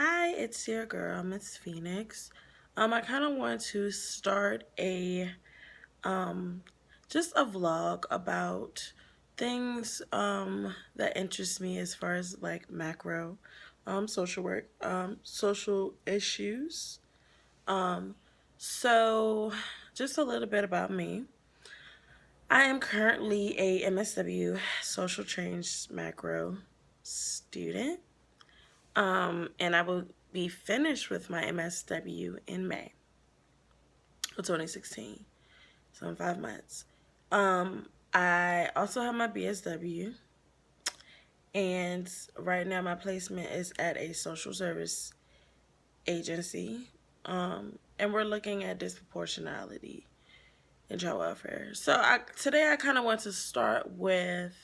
Hi, it's your girl, Miss Phoenix. I kind of want to start a um just a vlog about things that interest me as far as like macro social work, social issues. Um so just a little bit about me. I am currently a MSW social change macro student. And I will be finished with my MSW in May of 2016. So in 5 months. I also have my BSW, and right now my placement is at a social service agency. And we're looking at disproportionality in child welfare. So today I kind of want to start with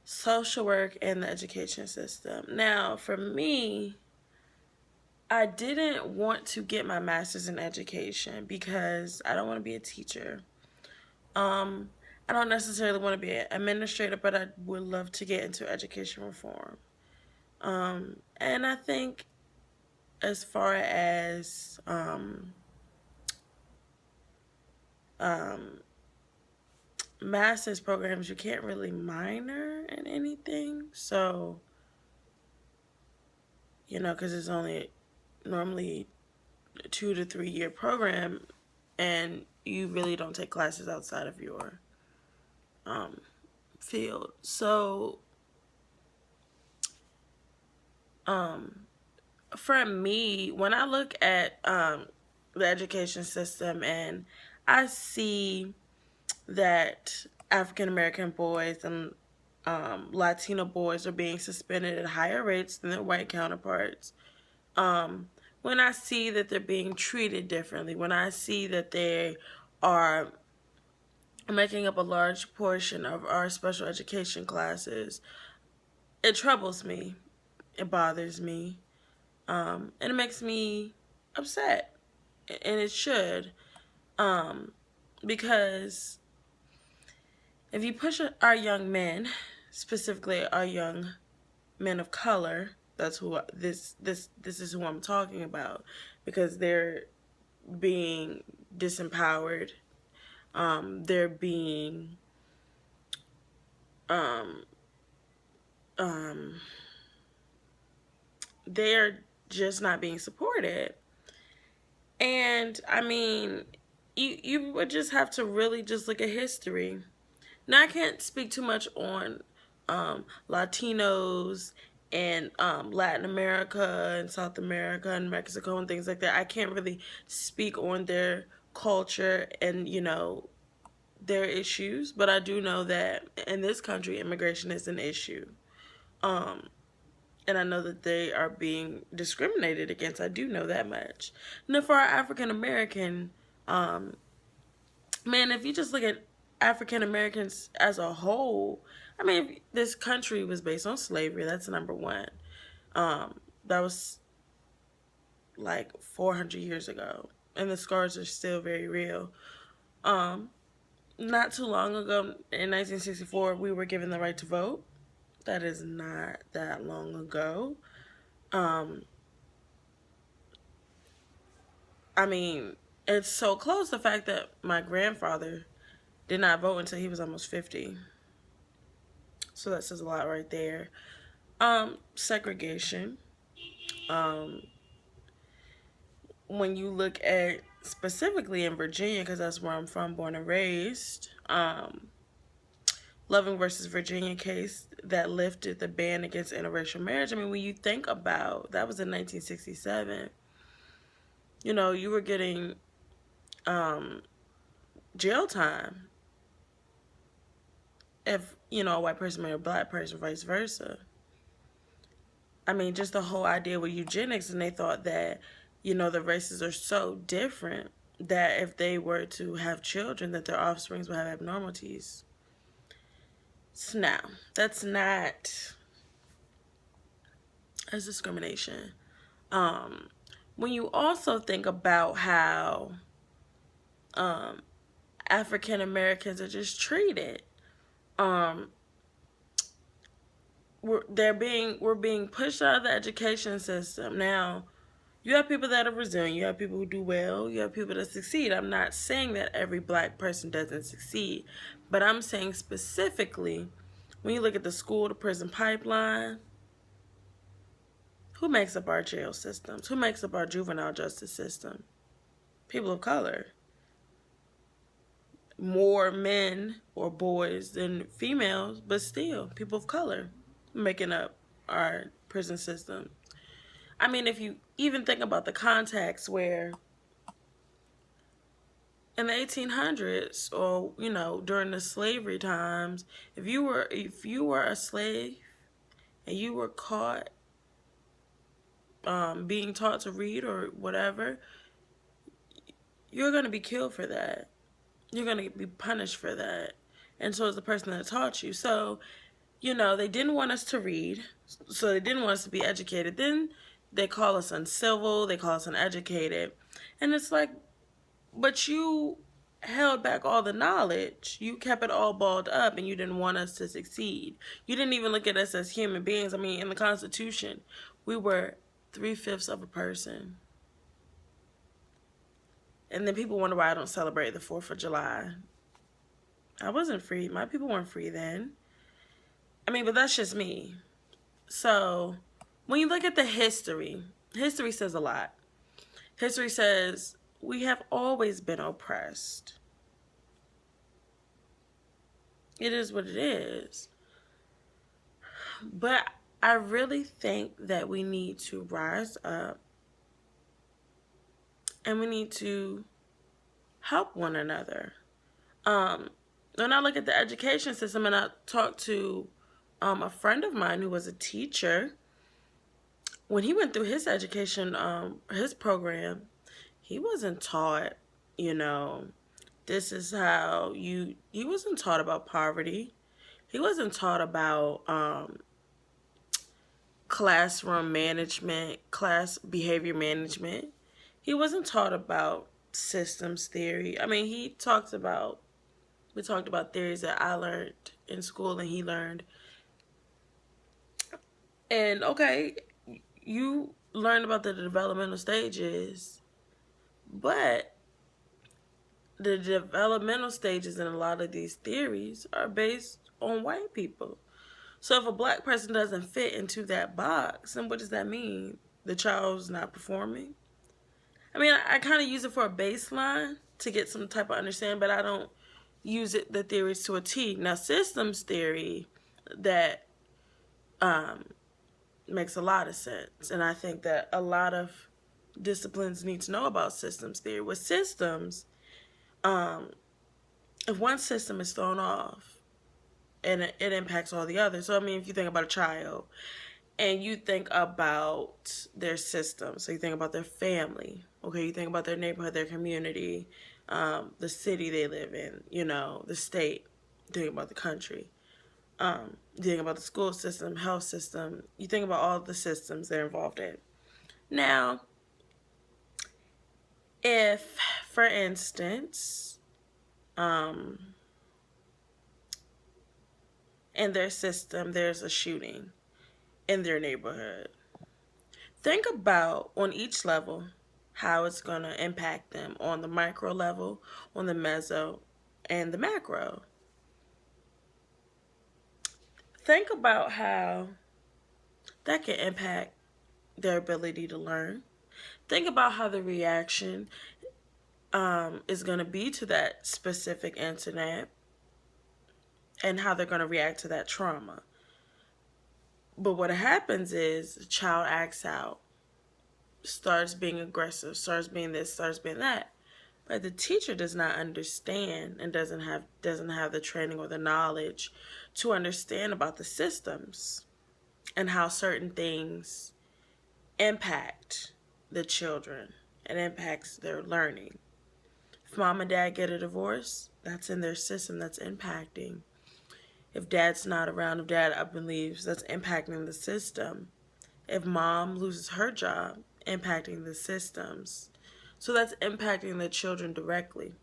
social work and the education system. Now, for me, I didn't want to get my master's in education because I don't want to be a teacher. Um, I don't necessarily want to be an administrator, but I would love to get into education reform. And I think as far as um, master's programs, you can't really minor in anything. So, because it's only normally a 2 to 3 year program, and you really don't take classes outside of your um, field. So, um, for me, when I look at the education system and I see that African American boys and Latino boys are being suspended at higher rates than their white counterparts, when I see that they're being treated differently, when I see that they are making up a large portion of our special education classes, it troubles me. It bothers me. And it makes me upset. And it should. Um, because if you push our young men, specifically our young men of color, that's who this is who I'm talking about, because they're being disempowered. They're being um, um, they're just not being supported. And I mean, you would just have to really just look at history. Now I can't speak too much on Latinos and Latin America and South America and Mexico and things like that. I can't really speak on their culture and their issues, but I do know that in this country immigration is an issue. Um, and I know that they are being discriminated against. I do know that much. Now, for our African American, um, man, if you just look at African Americans as a whole, I mean, this country was based on slavery. That's number one. That was like 400 years ago, and the scars are still very real. Um, Not too long ago, in 1964, we were given the right to vote. That is not that long ago. Um, I mean, it's so close, the fact that my grandfather did not vote until he was almost 50. So that says a lot right there. Segregation. Um, when you look at specifically in Virginia, because that's where I'm from, born and raised, Loving versus Virginia case that lifted the ban against interracial marriage. I mean, when you think about that, was in 1967. You were getting um, jail time if a white person married a black person, vice versa. I mean, just the whole idea with eugenics, and they thought that the races are so different that if they were to have children, that their offsprings would have abnormalities. So now, that's not as discrimination. Um, when you also think about how um, African Americans are just treated, um, we're being pushed out of the education system. Now, you have people that are resilient, you have people who do well, you have people that succeed. I'm not saying that every black person doesn't succeed, but I'm saying specifically when you look at the school to prison pipeline, who makes up our jail systems? Who makes up our juvenile justice system? People of color. More men or boys than females, but still people of color making up our prison system. I mean, if you even think about the context where in the 1800s or during the slavery times, if you were a slave and you were caught being taught to read or whatever, you're going to be killed for that. You're going to be punished for that. And so is the person that taught you. So, they didn't want us to read. So they didn't want us to be educated. Then they call us uncivil. They call us uneducated. And it's like, but you held back all the knowledge. You kept it all balled up and you didn't want us to succeed. You didn't even look at us as human beings. I mean, in the Constitution, we were 3/5 of a person. And then people wonder why I don't celebrate the 4th of July. I wasn't free. My people weren't free then. I mean, but that's just me. So, when you look at the history says a lot. History says we have always been oppressed. It is what it is. But I really think that we need to rise up and we need to help one another. When I look at the education system and I talk to a friend of mine who was a teacher, when he went through his education, his program, he wasn't taught, this is how he wasn't taught about poverty. He wasn't taught about classroom management, class behavior management. He wasn't taught about systems theory. I mean, we talked about theories that I learned in school and he learned. And okay, you learned about the developmental stages, but the developmental stages in a lot of these theories are based on white people. So if a black person doesn't fit into that box, then what does that mean? The child's not performing? I mean, I kind of use it for a baseline to get some type of understanding, but I don't use the theories to a T. Now, systems theory, that makes a lot of sense. And I think that a lot of disciplines need to know about systems theory. With systems, if one system is thrown off, and it impacts all the others. So, I mean, if you think about a child, and you think about their system, so you think about their family, okay, you think about their neighborhood, their community, the city they live in, the state, you think about the country, you think about the school system, health system, you think about all the systems they're involved in. Now, if, for instance, in their system there's a shooting in their neighborhood, think about on each level how it's going to impact them on the micro level, on the meso, and the macro. Think about how that can impact their ability to learn. Think about how the reaction is going to be to that specific incident and how they're going to react to that trauma. But what happens is the child acts out, starts being aggressive, starts being this, starts being that. But the teacher does not understand and doesn't have the training or the knowledge to understand about the systems and how certain things impact the children and impacts their learning. If mom and dad get a divorce, that's in their system, that's impacting. If dad's not around, if dad up and leaves, that's impacting the system. If mom loses her job, impacting the systems. So that's impacting the children directly.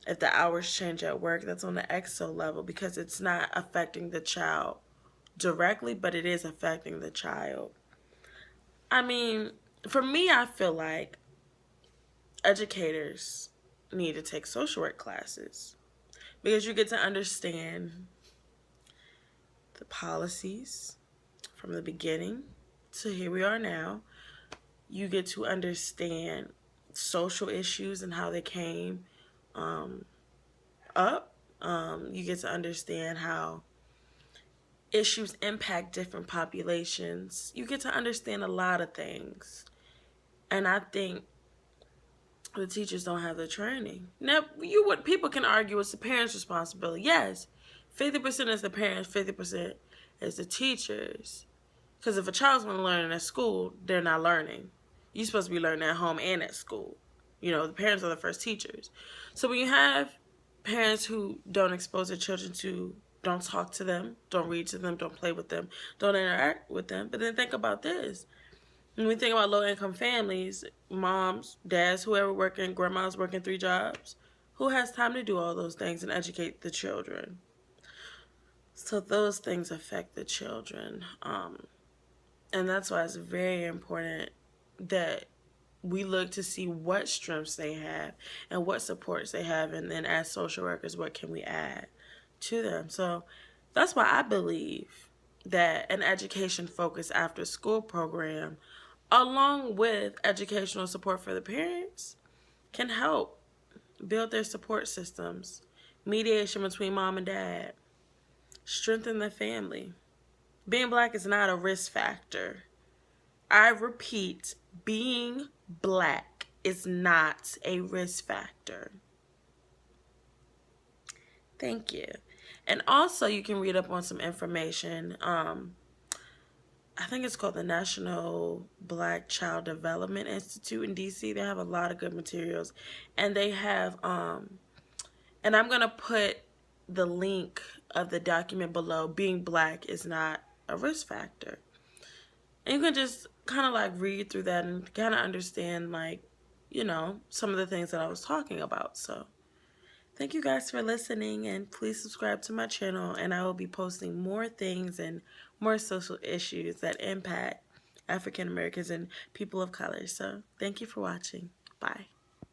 If the hours change at work, that's on the exo level because it's not affecting the child directly, but it is affecting the child. I mean, for me, I feel like educators need to take social work classes because you get to understand the policies from the beginning to here we are now. You get to understand social issues and how they came up. You get to understand how issues impact different populations. You get to understand a lot of things. And I think the teachers don't have the training. Now, people can argue it's the parents' responsibility. Yes, 50% is the parents, 50% is the teachers. Because if a child's going to learn at school, they're not learning. You're supposed to be learning at home and at school. You know, the parents are the first teachers. So when you have parents who don't expose their children to, don't talk to them, don't read to them, don't play with them, don't interact with them. But then think about this. When we think about low-income families, moms, dads, whoever working, grandmas working 3 jobs, who has time to do all those things and educate the children? So those things affect the children. And that's why it's very important that we look to see what strengths they have and what supports they have. And then as social workers, what can we add to them? So that's why I believe that an education focused after school program, along with educational support for the parents, can help build their support systems, mediation between mom and dad, strengthen the family. Being black is not a risk factor. I repeat, being black is not a risk factor. Thank you. And also, you can read up on some information. I think it's called the National Black Child Development Institute in DC. They have a lot of good materials. And they have, and I'm going to put the link of the document below. Being black is not a risk factor. And you can just kind of like read through that and kind of understand, like, you know, some of the things that I was talking about. So thank you guys for listening, and please subscribe to my channel, and I will be posting more things and more social issues that impact African Americans and people of color. So thank you for watching. Bye.